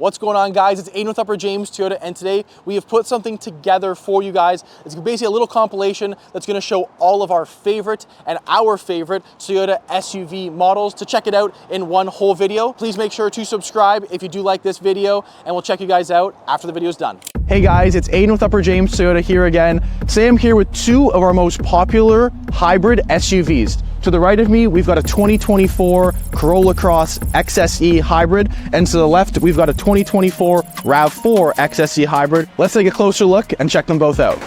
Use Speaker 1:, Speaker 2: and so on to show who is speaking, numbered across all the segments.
Speaker 1: What's going on, guys? It's Aiden with Upper James Toyota, and today we have put something together for you guys. It's basically a little compilation that's going to show all of our favorite and our favorite Toyota SUV models. To check it out in one whole video, please make sure to subscribe if you do like this video, and we'll check you guys out after the video is done. Hey guys, it's Aiden with Upper James Toyota here again. Today I'm here with two of our most popular hybrid SUVs. To the right of me, we've got a 2024 Corolla Cross XSE Hybrid, and to the left, we've got a 2024 RAV4 XSE Hybrid. Let's take a closer look and check them both out.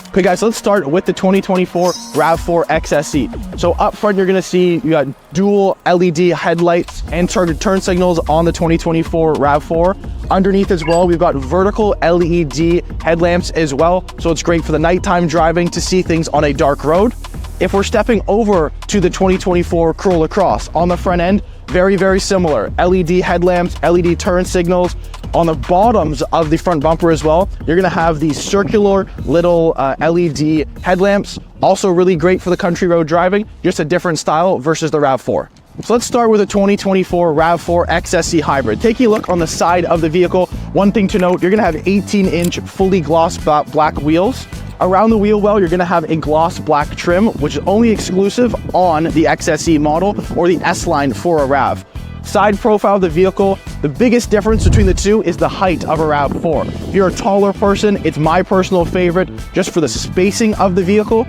Speaker 1: Okay guys, so let's start with the 2024 RAV4 XSE. So up front, you're gonna see you got dual LED headlights and target turn signals on the 2024 RAV4. Underneath as well, we've got vertical LED headlamps as well. So it's great for the nighttime driving to see things on a dark road. If we're stepping over to the 2024 Corolla Cross, on the front end, very similar. LED headlamps, LED turn signals. On the bottoms of the front bumper as well, you're gonna have these circular little LED headlamps. Also really great for the country road driving, just a different style versus the RAV4. So let's start with the 2024 RAV4 XSE Hybrid. Taking a look on the side of the vehicle, one thing to note, you're gonna have 18-inch fully gloss black wheels. Around the wheel well, you're gonna have a gloss black trim, which is only exclusive on the XSE model or the S-Line for a RAV. Side profile of the vehicle, the biggest difference between the two is the height of a RAV4. If you're a taller person, it's my personal favorite just for the spacing of the vehicle.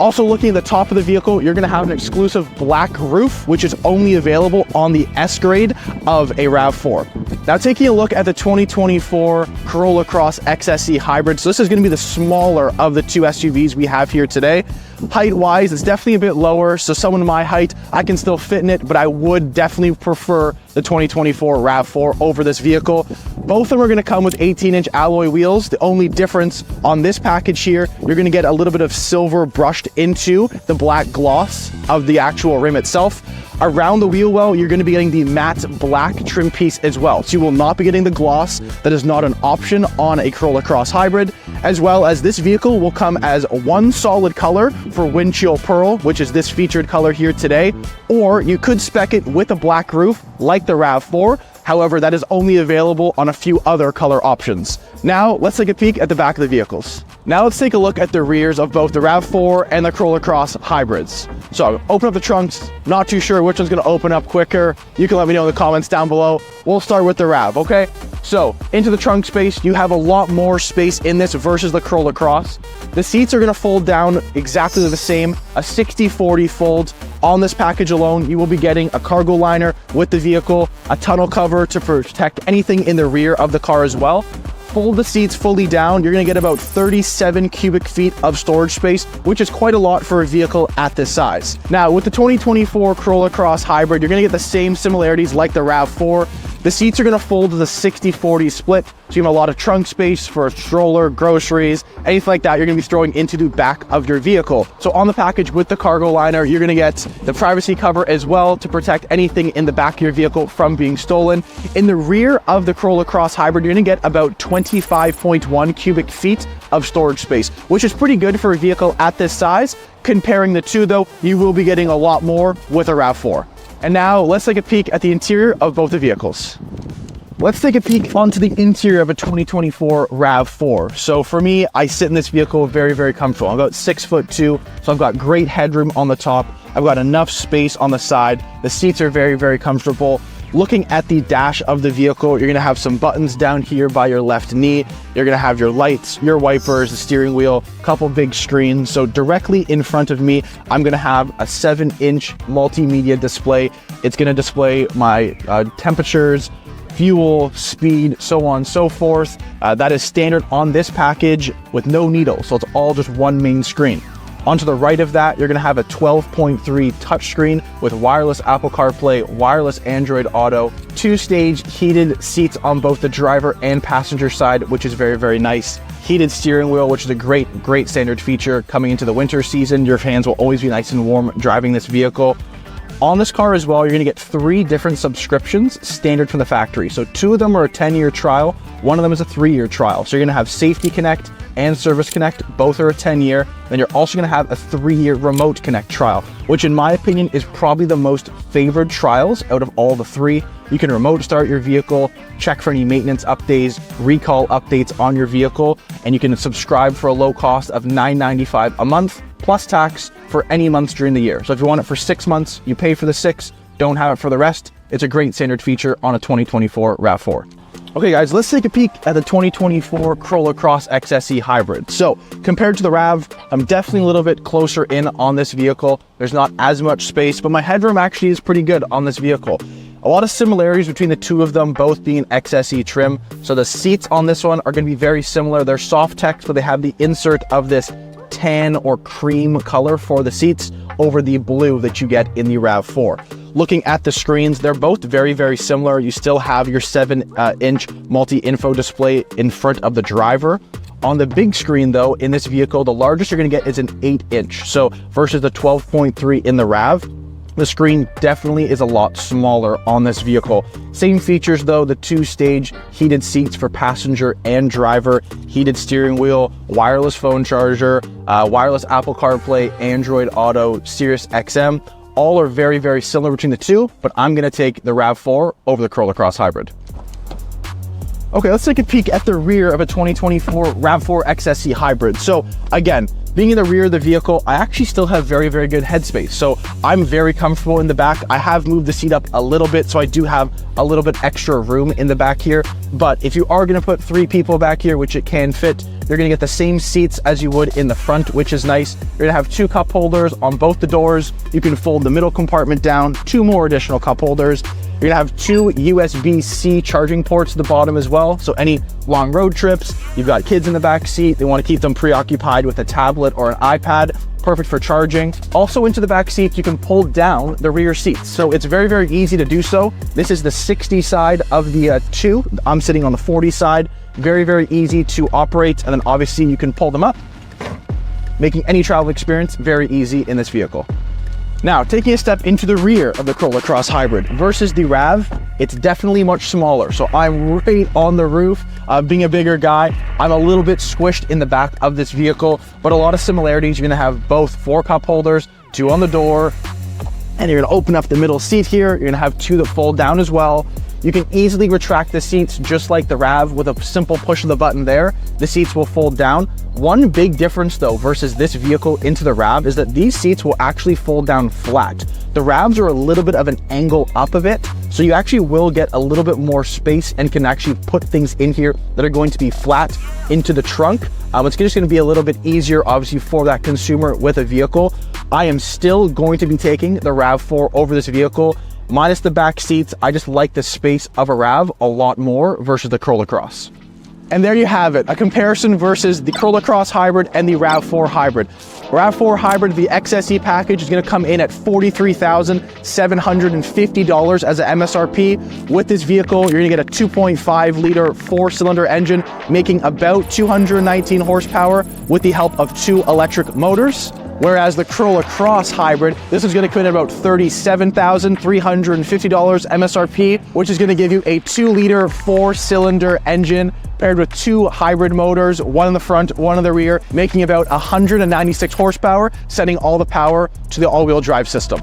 Speaker 1: Also looking at the top of the vehicle, you're gonna have an exclusive black roof, which is only available on the S grade of a RAV4. Now taking a look at the 2024 Corolla Cross XSE Hybrid, so this is gonna be the smaller of the two SUVs we have here today. Height-wise, it's definitely a bit lower, so someone my height, I can still fit in it, but I would definitely prefer the 2024 RAV4 over this vehicle. Both of them are gonna come with 18-inch alloy wheels. The only difference on this package here, you're gonna get a little bit of silver brushed into the black gloss of the actual rim itself. Around the wheel well, you're gonna be getting the matte black trim piece as well. So you will not be getting the gloss. That is not an option on a Corolla Cross Hybrid, as well as this vehicle will come as one solid color for windshield pearl, which is this featured color here today, or you could spec it with a black roof like the RAV4. However, that is only available on a few other color options. Now, let's take a peek at the back of the vehicles. Now let's take a look at the rears of both the RAV4 and the Corolla Cross hybrids. So open up the trunks, not too sure which one's gonna open up quicker. You can let me know in the comments down below. We'll start with the RAV, okay? So into the trunk space, you have a lot more space in this versus the Corolla Cross. The seats are gonna fold down exactly the same, a 60-40 fold. On this package alone, you will be getting a cargo liner with the vehicle, a tunnel cover to protect anything in the rear of the car as well. Fold the seats fully down, you're gonna get about 37 cubic feet of storage space, which is quite a lot for a vehicle at this size. Now, with the 2024 Corolla Cross Hybrid, you're gonna get the same similarities like the RAV4. The seats are gonna fold to the 60-40 split, so you have a lot of trunk space for a stroller, groceries, anything like that you're gonna be throwing into the back of your vehicle. So on the package with the cargo liner, you're gonna get the privacy cover as well to protect anything in the back of your vehicle from being stolen. In the rear of the Corolla Cross Hybrid, you're gonna get about 25.1 cubic feet of storage space, which is pretty good for a vehicle at this size. Comparing the two though, you will be getting a lot more with a RAV4. And now let's take a peek at the interior of both the vehicles. Let's take a peek onto the interior of a 2024 RAV4. So for me, I sit in this vehicle very comfortable. I'm about 6'2", so I've got great headroom on the top. I've got enough space on the side. The seats are very comfortable. Looking at the dash of the vehicle, you're gonna have some buttons down here by your left knee. You're gonna have your lights, your wipers, the steering wheel, a couple big screens. So directly in front of me, I'm gonna have a 7-inch multimedia display. It's gonna display my temperatures, fuel, speed, so on and so forth. That is standard on this package with no needle, so it's all just one main screen. Onto the right of that, you're gonna have a 12.3 touchscreen with wireless Apple CarPlay, wireless Android Auto, 2-stage heated seats on both the driver and passenger side, which is very nice. Heated steering wheel, which is a great standard feature coming into the winter season. Your hands will always be nice and warm driving this vehicle. On this car as well, you're gonna get 3 different subscriptions standard from the factory. So 2 of them are a 10-year trial, 1 of them is a 3-year trial. So you're gonna have Safety Connect and Service Connect, both are a 10-year. Then you're also gonna have a 3-year Remote Connect trial, which in my opinion is probably the most favored trials out of all the 3. You can remote start your vehicle, check for any maintenance updates, recall updates on your vehicle, and you can subscribe for a low cost of $9.95 a month, plus tax for any months during the year. So if you want it for 6 months, you pay for the 6, don't have it for the rest. It's a great standard feature on a 2024 RAV4. Okay guys, let's take a peek at the 2024 Corolla Cross XSE Hybrid. So compared to the RAV, I'm definitely a little bit closer in on this vehicle. There's not as much space, but my headroom actually is pretty good on this vehicle. A lot of similarities between the 2 of them, both being XSE trim. So the seats on this one are going to be very similar. They're soft tech, so they have the insert of this tan or cream color for the seats over the blue that you get in the RAV4. Looking at the screens, they're both very, very similar. You still have your 7-inch multi-info display in front of the driver. On the big screen though, in this vehicle, the largest you're gonna get is an 8-inch. So versus the 12.3 in the RAV, the screen definitely is a lot smaller on this vehicle. Same features though, the 2-stage heated seats for passenger and driver, heated steering wheel, wireless phone charger, wireless Apple CarPlay, Android Auto, Sirius XM. All are very, very similar between the 2, but I'm gonna take the RAV4 over the Corolla Cross Hybrid. Okay, let's take a peek at the rear of a 2024 RAV4 XSE Hybrid. So again, being in the rear of the vehicle, I actually still have very, very good headspace. So I'm very comfortable in the back. I have moved the seat up a little bit, so I do have a little bit extra room in the back here. But if you are gonna put 3 people back here, which it can fit, you're gonna get the same seats as you would in the front, which is nice. You're gonna have 2 cup holders on both the doors. You can fold the middle compartment down, 2 more additional cup holders. You're gonna have 2 USB-C charging ports at the bottom as well. So any long road trips, you've got kids in the back seat, they wanna keep them preoccupied with a tablet or an iPad, perfect for charging. Also into the back seats, you can pull down the rear seats. So it's very, very easy to do so. This is the 60 side of the 2. I'm sitting on the 40 side. Very, very easy to operate. And then obviously you can pull them up, making any travel experience very easy in this vehicle. Now, taking a step into the rear of the Corolla Cross Hybrid versus the RAV, it's definitely much smaller. So I'm right on the roof. Being a bigger guy, I'm a little bit squished in the back of this vehicle, but a lot of similarities. You're gonna have both 4 cup holders, 2 on the door, and you're gonna open up the middle seat here. You're gonna have 2 that fold down as well. You can easily retract the seats just like the RAV with a simple push of the button there. The seats will fold down. One big difference though versus this vehicle into the RAV is that these seats will actually fold down flat. The RAVs are a little bit of an angle up of it, so you actually will get a little bit more space and can actually put things in here that are going to be flat into the trunk. It's just going to be a little bit easier obviously for that consumer with a vehicle. I am still going to be taking the RAV4 over this vehicle. Minus the back seats, I just like the space of a RAV a lot more versus the Corolla Cross. And there you have it, a comparison versus the Corolla Cross Hybrid and the RAV4 Hybrid. RAV4 Hybrid, the XSE package, is going to come in at $43,750 as an MSRP. With this vehicle, you're going to get a 2.5 liter 4-cylinder engine, making about 219 horsepower with the help of 2 electric motors. Whereas the Corolla Cross Hybrid, this is going to come in at about $37,350 MSRP, which is going to give you a 2-liter 4-cylinder engine paired with 2 hybrid motors, 1 in the front, 1 in the rear, making about 196 horsepower, sending all the power to the all-wheel drive system.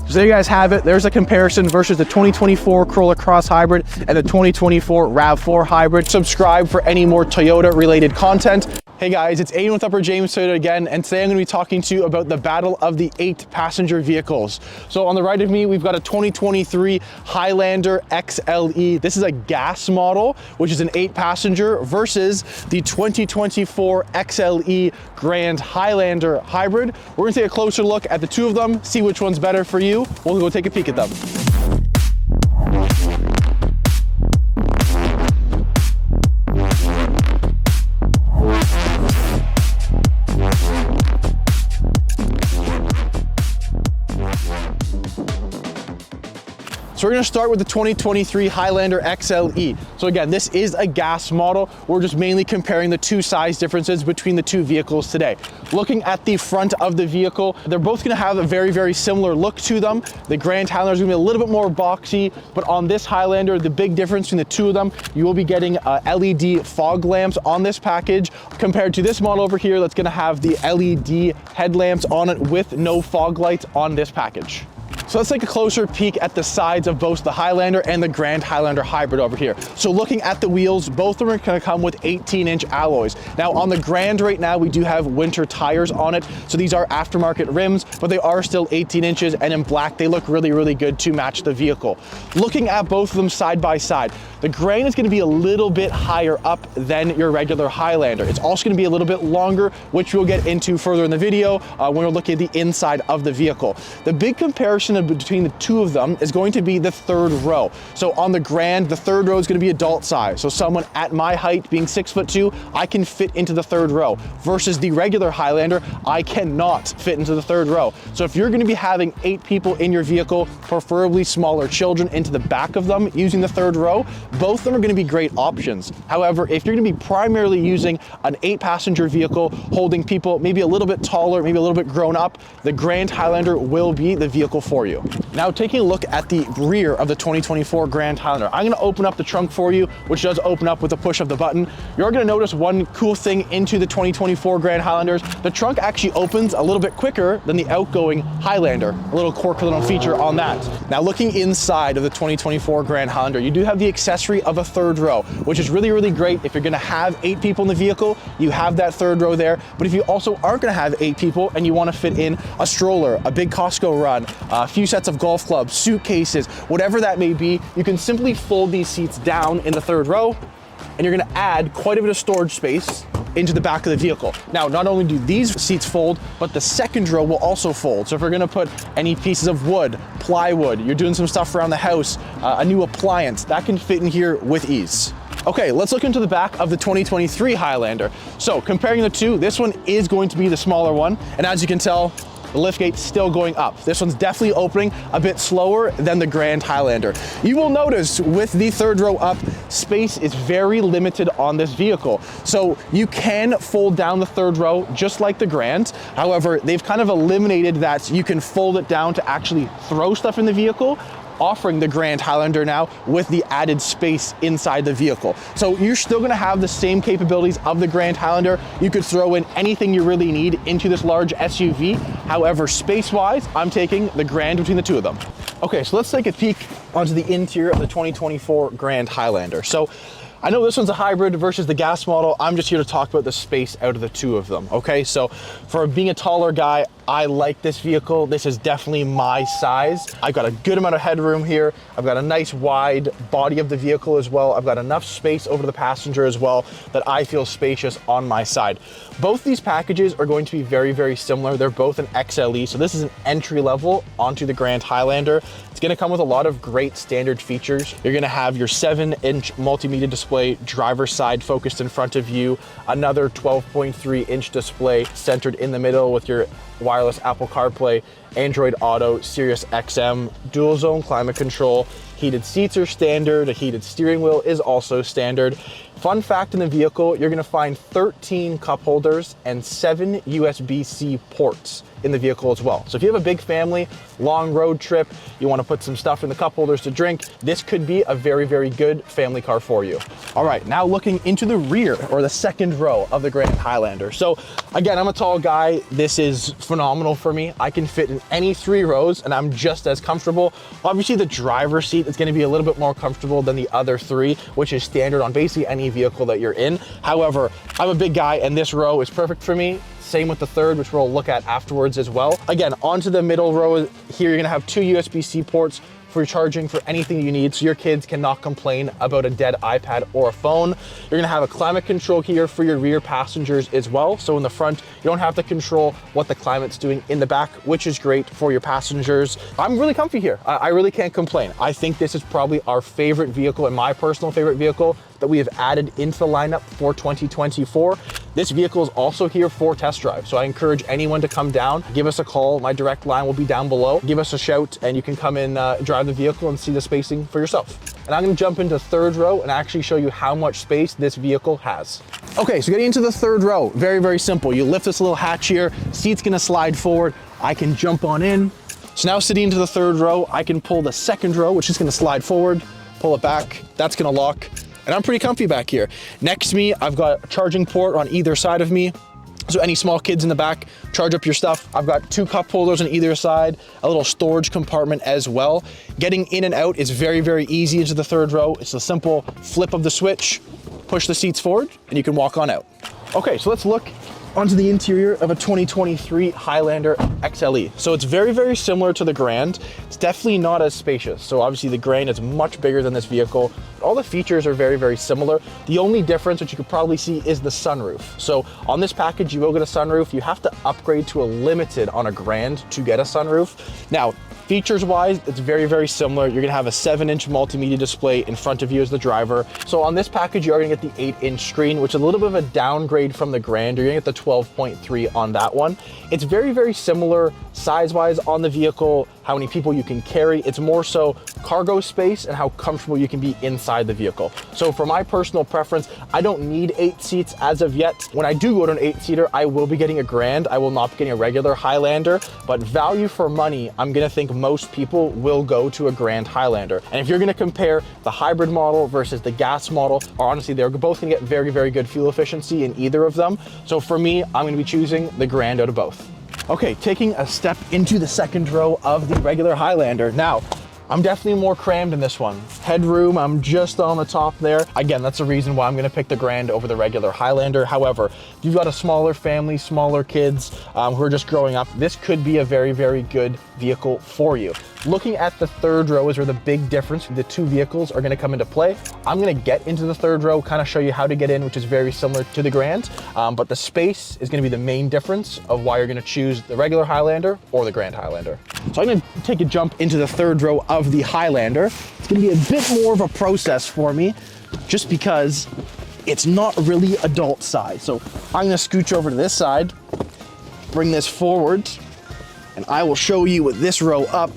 Speaker 1: So there you guys have it. There's a comparison versus the 2024 Corolla Cross Hybrid and the 2024 RAV4 Hybrid. Subscribe for any more Toyota related content. Hey guys, it's Aiden with Upper James Toyota again, and today I'm going to be talking to you about the battle of the 8 passenger vehicles. So on the right of me, we've got a 2023 Highlander XLE. This is a gas model, which is an 8 passenger, versus the 2024 XLE Grand Highlander Hybrid. We're going to take a closer look at the 2 of them, see which one's better for you. We'll go take a peek at them. So we're gonna start with the 2023 Highlander XLE. So again, this is a gas model. We're just mainly comparing the two size differences between the two vehicles today. Looking at the front of the vehicle, they're both gonna have a very, very similar look to them. The Grand Highlander is gonna be a little bit more boxy, but on this Highlander, the big difference between the two of them, you will be getting LED fog lamps on this package compared to this model over here that's gonna have the LED headlamps on it with no fog lights on this package. So let's take a closer peek at the sides of both the Highlander and the Grand Highlander Hybrid over here. So looking at the wheels, both of them are gonna come with 18-inch alloys. Now on the Grand right now, we do have winter tires on it. So these are aftermarket rims, but they are still 18 inches, and in black, they look really, really good to match the vehicle. Looking at both of them side by side, the Grand is gonna be a little bit higher up than your regular Highlander. It's also gonna be a little bit longer, which we'll get into further in the video when we're looking at the inside of the vehicle. The big comparison between the two of them is going to be the third row. So on the Grand, the third row is going to be adult size. So someone at my height, being 6'2", I can fit into the third row, versus the regular Highlander, I cannot fit into the third row. So if you're going to be having 8 people in your vehicle, preferably smaller children into the back of them using the third row, both of them are going to be great options. However, if you're going to be primarily using an 8-passenger vehicle holding people maybe a little bit taller, maybe a little bit grown up, the Grand Highlander will be the vehicle for you. Now taking a look at the rear of the 2024 Grand Highlander, I'm gonna open up the trunk for you, which does open up with a push of the button. You're gonna notice one cool thing into the 2024 Grand Highlanders. The trunk actually opens a little bit quicker than the outgoing Highlander. A little quirky little feature on that. Now looking inside of the 2024 Grand Highlander, you do have the accessory of a third row, which is really, really great. If you're gonna have 8 people in the vehicle, you have that third row there. But if you also aren't gonna have 8 people and you wanna fit in a stroller, a big Costco run, a few sets of golf clubs, suitcases, whatever that may be, you can simply fold these seats down in the third row, and you're gonna add quite a bit of storage space into the back of the vehicle. Now, not only do these seats fold, but the second row will also fold. So if you're gonna put any pieces of wood, plywood, you're doing some stuff around the house, a new appliance, that can fit in here with ease. Okay, let's look into the back of the 2023 Highlander. So comparing the two, this one is going to be the smaller one, and as you can tell, the liftgate's still going up. This one's definitely opening a bit slower than the Grand Highlander. You will notice with the third row up, space is very limited on this vehicle. So you can fold down the third row just like the Grand. However, they've kind of eliminated that you can fold it down to actually throw stuff in the vehicle, offering the Grand Highlander now with the added space inside the vehicle. So you're still gonna have the same capabilities of the Grand Highlander. You could throw in anything you really need into this large SUV. However, space-wise, I'm taking the Grand between the two of them. Okay, so let's take a peek onto the interior of the 2024 Grand Highlander. So I know this one's a hybrid versus the gas model. I'm just here to talk about the space out of the two of them, okay? So for being a taller guy, I like this vehicle. This is definitely my size. I've got a good amount of headroom here. I've got a nice wide body of the vehicle as well. I've got enough space over the passenger as well that I feel spacious on my side. Both these packages are going to be very, very similar. They're both an XLE, so this is an entry level onto the Grand Highlander. It's gonna come with a lot of great standard features. You're gonna have your 7-inch multimedia display, driver's side focused in front of you, another 12.3-inch display centered in the middle with your wireless Apple CarPlay, Android Auto, Sirius XM, dual zone climate control, heated seats are standard, a heated steering wheel is also standard. Fun fact in the vehicle, you're gonna find 13 cup holders and 7 USB-C ports in the vehicle as well. So if you have a big family, long road trip, you wanna put some stuff in the cup holders to drink, this could be a very, very good family car for you. All right, now looking into the rear or the second row of the Grand Highlander. So again, I'm a tall guy. This is phenomenal for me. I can fit in any 3 rows and I'm just as comfortable. Obviously the driver's seat is gonna be a little bit more comfortable than the other 3, which is standard on basically any vehicle that you're in. However, I'm a big guy and this row is perfect for me. Same with the third, which we'll look at afterwards as well. Again, onto the middle row here, you're gonna have 2 USB-C ports for charging for anything you need, so your kids cannot complain about a dead iPad or a phone. You're gonna have a climate control here for your rear passengers as well. So in the front, you don't have to control what the climate's doing in the back, which is great for your passengers. I'm really comfy here. I really can't complain. I think this is probably our favorite vehicle and my personal favorite vehicle that we have added into the lineup for 2024. This vehicle is also here for test drive. So I encourage anyone to come down, give us a call. My direct line will be down below. Give us a shout and you can come and drive drive the vehicle and see the spacing for yourself. And I'm gonna jump into third row and actually show you how much space this vehicle has. Okay, so getting into the third row, very, very simple. You lift this little hatch here, seat's gonna slide forward. I can jump on in. So now sitting into the third row, I can pull the second row, which is gonna slide forward, pull it back, that's gonna lock, and I'm pretty comfy back here. Next to me, I've got a charging port on either side of me. So any small kids in the back, charge up your stuff. I've got 2 cup holders on either side, a little storage compartment as well. Getting in and out is very, very easy into the third row. It's a simple flip of the switch, push the seats forward, and you can walk on out. Okay, so let's look onto the interior of a 2023 Highlander XLE. So it's very, very similar to the Grand. It's definitely not as spacious. So obviously the Grand is much bigger than this vehicle. All the features are very, very similar. The only difference, which you could probably see, is the sunroof. So on this package, you will get a sunroof. You have to upgrade to a limited on a Grand to get a sunroof. Now, features wise, it's very, very similar. You're gonna have a 7-inch multimedia display in front of you as the driver. So on this package, you are gonna get the 8-inch screen, which is a little bit of a downgrade from the Grand. You're gonna get the 12.3 on that one. It's very, very similar size-wise on the vehicle, how many people you can carry. It's more so cargo space and how comfortable you can be inside the vehicle. So for my personal preference, I don't need 8 seats as of yet. When I do go to an 8-seater, I will be getting a Grand. I will not be getting a regular Highlander, but value for money, I'm gonna think most people will go to a Grand Highlander. And if you're gonna compare the hybrid model versus the gas model, or honestly, they're both gonna get very, very good fuel efficiency in either of them. So for me, I'm gonna be choosing the Grand out of both. Okay, taking a step into the second row of the regular Highlander. Now, I'm definitely more crammed in this one. Headroom, I'm just on the top there. Again, that's the reason why I'm gonna pick the Grand over the regular Highlander. However, if you've got a smaller family, smaller kids who are just growing up, this could be a very, very good vehicle for you. Looking at the third row is where the big difference between the two vehicles are gonna come into play. I'm gonna get into the third row, kind of show you how to get in, which is very similar to the Grand, but the space is gonna be the main difference of why you're gonna choose the regular Highlander or the Grand Highlander. So I'm gonna take a jump into the third row of the Highlander. It's gonna be a bit more of a process for me, just because it's not really adult size. So I'm gonna scooch over to this side, bring this forward, and I will show you with this row up,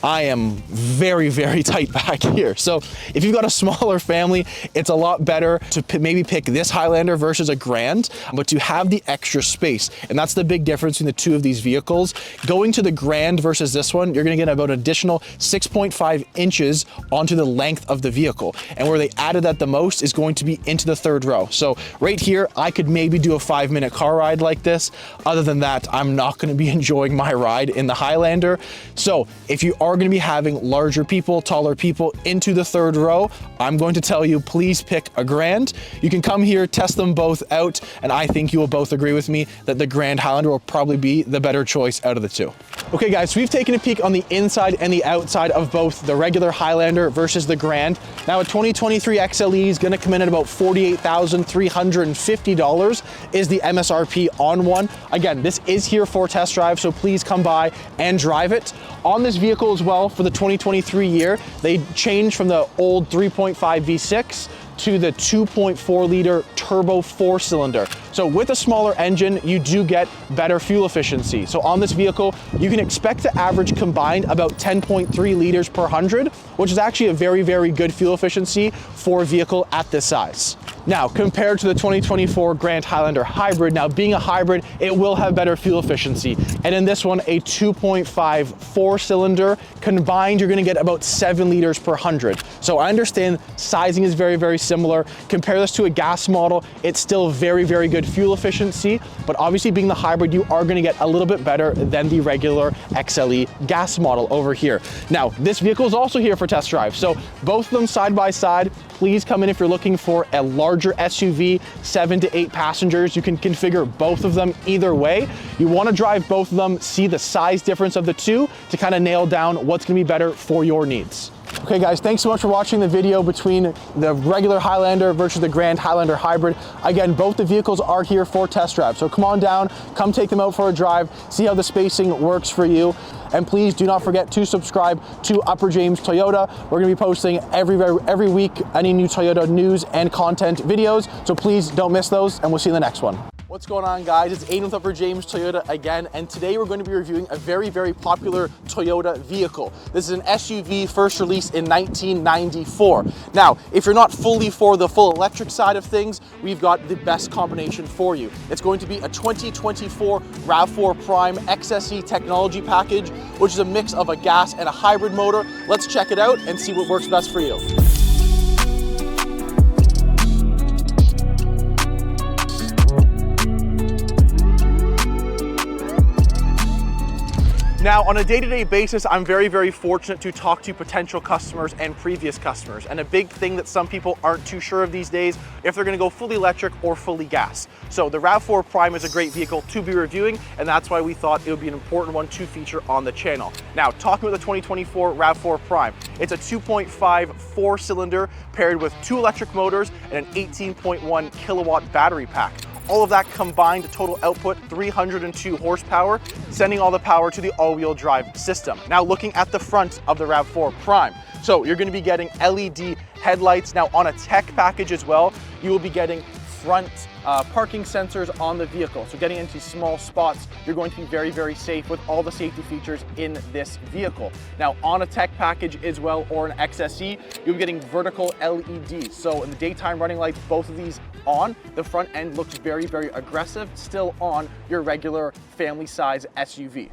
Speaker 1: I am very, very tight back here. So if you've got a smaller family, it's a lot better to maybe pick this Highlander versus a Grand, but to have the extra space. And that's the big difference between the two of these vehicles. Going to the Grand versus this one, you're gonna get about an additional 6.5 inches onto the length of the vehicle. And where they added that the most is going to be into the third row. So right here, I could maybe do a 5-minute car ride like this. Other than that, I'm not gonna be enjoying my ride in the Highlander. So if you are gonna be having larger people, taller people into the third row, I'm going to tell you, please pick a Grand. You can come here, test them both out, and I think you will both agree with me that the Grand Highlander will probably be the better choice out of the two. Okay guys, so we've taken a peek on the inside and the outside of both the regular Highlander versus the Grand. Now a 2023 XLE is gonna come in at about $48,350 is the MSRP on one. Again, this is here for test drive, so please come by and drive it. On this vehicle as well, for the 2023 year, they changed from the old 3.5 V6 to the 2.4 liter turbo 4-cylinder. So with a smaller engine, you do get better fuel efficiency. So on this vehicle, you can expect to average combined about 10.3 liters per 100, which is actually a very, very good fuel efficiency for a vehicle at this size. Now, compared to the 2024 Grand Highlander Hybrid, now being a hybrid, it will have better fuel efficiency. And in this one, a 2.5 4-cylinder, combined, you're gonna get about 7 liters per 100. So I understand sizing is very, very similar. Compare this to a gas model, it's still very, very good fuel efficiency, but obviously being the hybrid, you are gonna get a little bit better than the regular XLE gas model over here. Now, this vehicle is also here for test drive. So both of them side by side. Please come in if you're looking for a larger SUV, 7 to 8 passengers. You can configure both of them either way. You wanna drive both of them, see the size difference of the two to kind of nail down what's gonna be better for your needs. Okay guys, thanks so much for watching the video between the regular Highlander versus the Grand Highlander Hybrid. Again, both the vehicles are here for test drive. So come on down, come take them out for a drive, see how the spacing works for you. And please do not forget to subscribe to Upper James Toyota. We're gonna be posting every week any new Toyota news and content videos. So please don't miss those, and we'll see you in the next one. What's going on, guys? It's Aiden with Upper James Toyota again, and today we're going to be reviewing a very, very popular Toyota vehicle. This is an SUV first released in 1994. Now, if you're not fully for the full electric side of things, we've got the best combination for you. It's going to be a 2024 RAV4 Prime XSE technology package, which is a mix of a gas and a hybrid motor. Let's check it out and see what works best for you. Now, on a day-to-day basis, I'm very, very fortunate to talk to potential customers and previous customers. And a big thing that some people aren't too sure of these days, if they're gonna go fully electric or fully gas. So the RAV4 Prime is a great vehicle to be reviewing, and that's why we thought it would be an important one to feature on the channel. Now, talking about the 2024 RAV4 Prime, it's a 2.5 four-cylinder paired with 2 electric motors and an 18.1 kilowatt battery pack. All of that combined total output 302 horsepower, sending all the power to the all-wheel drive system. Now looking at the front of the RAV4 Prime. So you're gonna be getting LED headlights. Now on a tech package as well, you will be getting front parking sensors on the vehicle. So getting into small spots, you're going to be very, very safe with all the safety features in this vehicle. Now on a tech package as well, or an XSE, you'll be getting vertical LEDs. So in the daytime running lights, both of these on, the front end looks very, very aggressive, still on your regular family size SUV.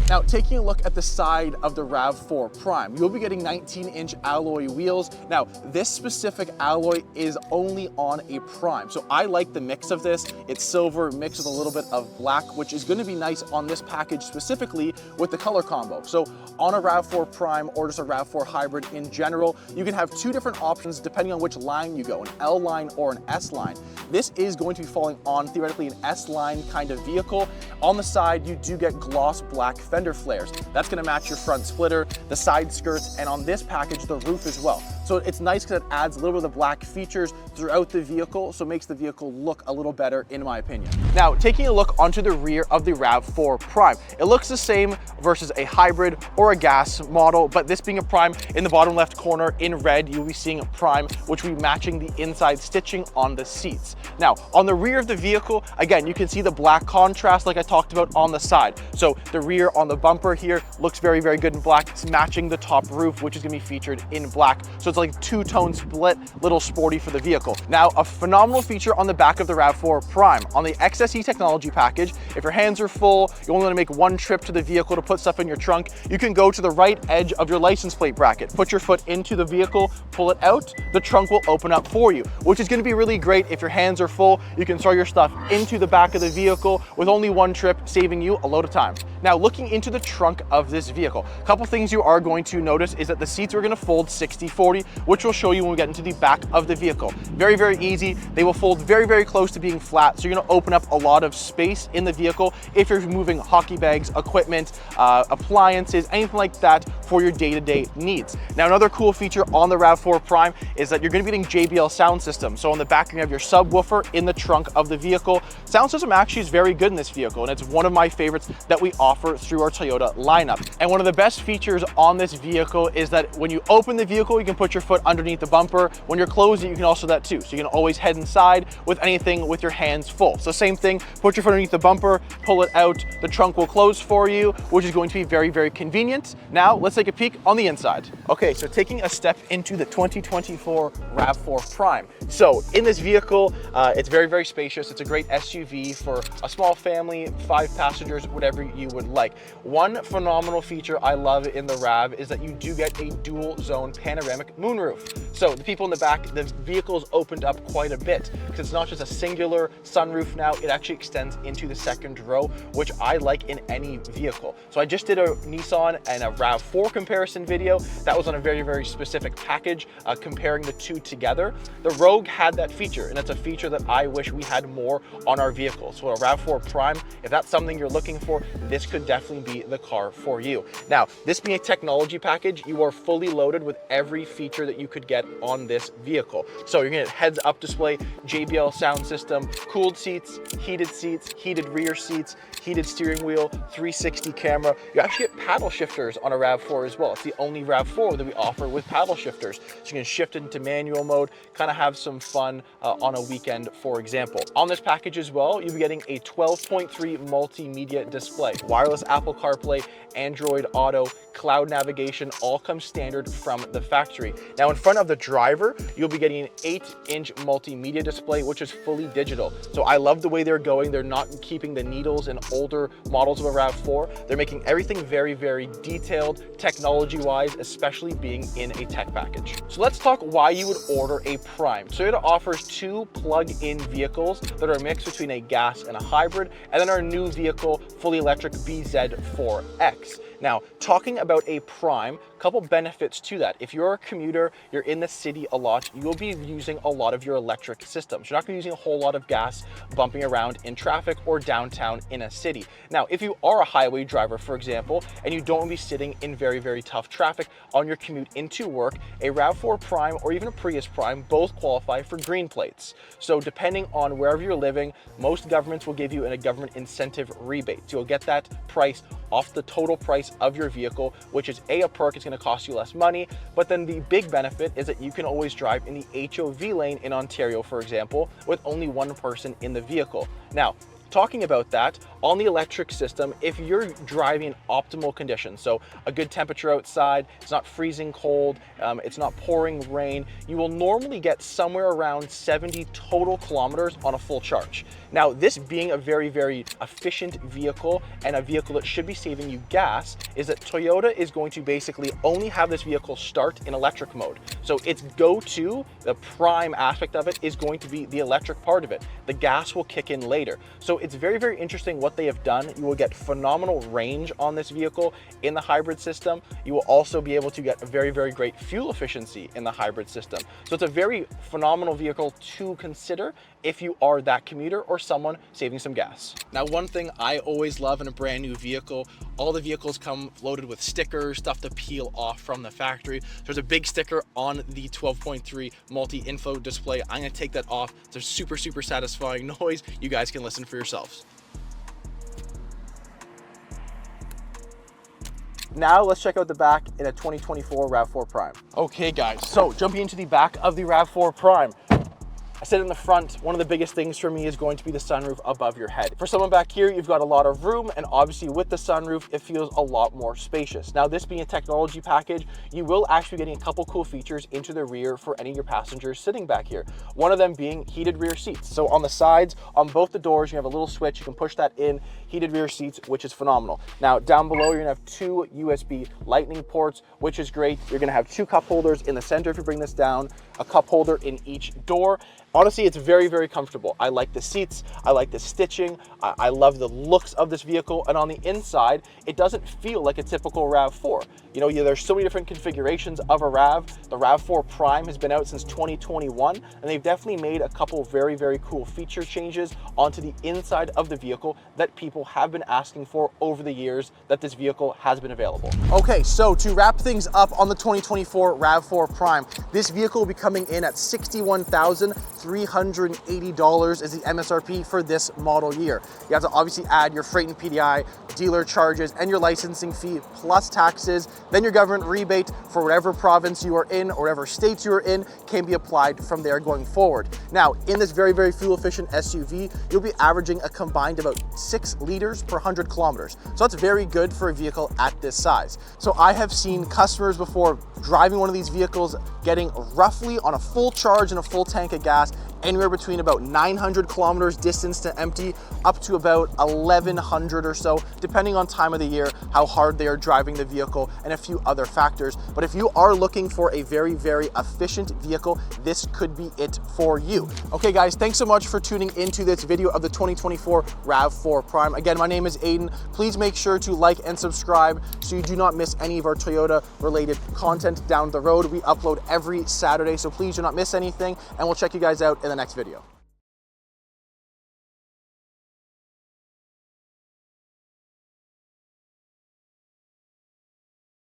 Speaker 1: Now, taking a look at the side of the RAV4 Prime, you'll be getting 19-inch alloy wheels. Now, this specific alloy is only on a Prime. So I like the mix of this. It's silver mixed with a little bit of black, which is gonna be nice on this package specifically with the color combo. So on a RAV4 Prime or just a RAV4 hybrid in general, you can have 2 different options depending on which line you go, an L line or an S line. This is going to be falling on theoretically an S line kind of vehicle. On the side, you do get gloss black fender flares. That's gonna match your front splitter, the side skirts, and on this package, the roof as well. So it's nice because it adds a little bit of the black features throughout the vehicle, so it makes the vehicle look a little better in my opinion. Now, taking a look onto the rear of the RAV4 Prime, it looks the same versus a hybrid or a gas model, but this being a Prime, in the bottom left corner in red, you'll be seeing a Prime, which will be matching the inside stitching on the seats. Now, on the rear of the vehicle, again, you can see the black contrast like I talked about on the side. So the rear on the bumper here looks very, very good in black. It's matching the top roof, which is gonna be featured in black. So it's like 2-tone split, little sporty for the vehicle. Now, a phenomenal feature on the back of the RAV4 Prime. On the XSE technology package, if your hands are full, you only wanna make one trip to the vehicle to put stuff in your trunk, you can go to the right edge of your license plate bracket, put your foot into the vehicle, pull it out, the trunk will open up for you, which is gonna be really great if your hands are full. You can throw your stuff into the back of the vehicle with only one trip, saving you a load of time. Now, looking into the trunk of this vehicle, a couple things you are going to notice is that the seats are going to fold 60-40, which we'll show you when we get into the back of the vehicle. Very, very easy. They will fold very, very close to being flat, so you're going to open up a lot of space in the vehicle if you're moving hockey bags, equipment, appliances, anything like that for your day-to-day needs. Now, another cool feature on the RAV4 Prime is that you're going to be getting JBL sound system. So on the back, you have your subwoofer in the trunk of the vehicle. Sound system actually is very good in this vehicle, and it's one of my favorites that we offer through our Toyota lineup. And one of the best features on this vehicle is that when you open the vehicle, you can put your foot underneath the bumper. When you're closed, you can also do that too. So you can always head inside with anything with your hands full. So same thing, put your foot underneath the bumper, pull it out, the trunk will close for you, which is going to be very, very convenient. Now, let's take a peek on the inside. Okay, so taking a step into the 2024 RAV4 Prime. So in this vehicle, it's very, very spacious. It's a great SUV for a small family, 5 passengers, whatever you would like. One phenomenal feature I love in the RAV is that you do get a dual zone panoramic moonroof. So the people in the back, the vehicle's opened up quite a bit because it's not just a singular sunroof now, it actually extends into the second row, which I like in any vehicle. So I just did a Nissan and a RAV4 comparison video. That was on a very, very specific package comparing the two together. The Rogue had that feature, and it's a feature that I wish we had more on our vehicles. So a RAV4 Prime, if that's something you're looking for, this could definitely be the car for you. Now, this being a technology package, you are fully loaded with every feature that you could get on this vehicle. So you're gonna get heads-up display, JBL sound system, cooled seats, heated rear seats, heated steering wheel, 360 camera. You actually get paddle shifters on a RAV4 as well. It's the only RAV4 that we offer with paddle shifters. So you can shift into manual mode, kind of have some fun on a weekend, for example. On this package as well, you'll be getting a 12.3 multimedia display, wireless Apple CarPlay, Android Auto, cloud navigation, all comes standard from the factory. Now in front of the driver, you'll be getting an 8-inch multimedia display, which is fully digital. So I love the way they're going. They're not keeping the needles in older models of a RAV4. They're making everything very, very detailed, technology-wise, especially being in a tech package. So let's talk why you would order a Prime. Toyota offers 2 plug-in vehicles that are a mix between a gas and a hybrid, and then our new vehicle, fully electric BZ4X. Now, talking about a Prime, a couple benefits to that. If you're a commuter, you're in the city a lot, you'll be using a lot of your electric systems. You're not gonna be using a whole lot of gas bumping around in traffic or downtown in a city. Now, if you are a highway driver, for example, and you don't want to be sitting in very, very tough traffic on your commute into work, a RAV4 Prime or even a Prius Prime both qualify for green plates. So depending on wherever you're living, most governments will give you a government incentive rebate. So you'll get that price off the total price of your vehicle, which is a perk. It's going to cost you less money, but then the big benefit is that you can always drive in the HOV lane in Ontario, for example, with only one person in the vehicle. Now, talking about that, on the electric system, if you're driving in optimal conditions, so a good temperature outside, it's not freezing cold, it's not pouring rain, you will normally get somewhere around 70 total kilometers on a full charge. Now, this being a very, very efficient vehicle and a vehicle that should be saving you gas, is that Toyota is going to basically only have this vehicle start in electric mode. So its go-to, the prime aspect of it, is going to be the electric part of it. The gas will kick in later. So it's very, very interesting what they have done. You will get phenomenal range on this vehicle in the hybrid system. You will also be able to get a very, very great fuel efficiency in the hybrid system. So it's a very phenomenal vehicle to consider if you are that commuter or someone saving some gas. Now, one thing I always love in a brand new vehicle, all the vehicles come loaded with stickers, stuff to peel off from the factory. There's a big sticker on the 12.3 multi-info display. I'm gonna take that off. It's a super, super satisfying noise. You guys can listen for yourselves. Now let's check out the back in a 2024 RAV4 Prime. Okay guys, so jumping into the back of the RAV4 Prime. I said in the front, one of the biggest things for me is going to be the sunroof above your head. For someone back here, you've got a lot of room, and obviously with the sunroof, it feels a lot more spacious. Now, this being a technology package, you will actually be getting a couple cool features into the rear for any of your passengers sitting back here. One of them being heated rear seats. So on the sides, on both the doors, you have a little switch. You can push that in, heated rear seats, which is phenomenal. Now, down below, you're gonna have 2 USB lightning ports, which is great. You're gonna have 2 cup holders in the center if you bring this down, a cup holder in each door. Honestly, it's very, very comfortable. I like the seats, I like the stitching, I love the looks of this vehicle, and on the inside, it doesn't feel like a typical RAV4. You know, there's so many different configurations of a RAV. The RAV4 Prime has been out since 2021, and they've definitely made a couple very, very cool feature changes onto the inside of the vehicle that people have been asking for over the years that this vehicle has been available. Okay, so to wrap things up on the 2024 RAV4 Prime, this vehicle will be coming in at $61,380 is the MSRP for this model year. You have to obviously add your freight and PDI, dealer charges, and your licensing fee, plus taxes. Then your government rebate for whatever province you are in or whatever states you are in can be applied from there going forward. Now, in this very, very fuel efficient SUV, you'll be averaging a combined about 6 liters per 100 kilometers. So that's very good for a vehicle at this size. So I have seen customers before driving one of these vehicles getting roughly on a full charge and a full tank of gas anywhere between about 900 kilometers distance to empty up to about 1100 or so, depending on time of the year, how hard they are driving the vehicle, and a few other factors. But if you are looking for a very, very efficient vehicle, this could be it for you. Okay guys, thanks so much for tuning into this video of the 2024 RAV4 Prime. Again, my name is Aiden. Please make sure to like and subscribe so you do not miss any of our Toyota related content down the road. We upload every Saturday, so please do not miss anything, and we'll check you guys out in the next video.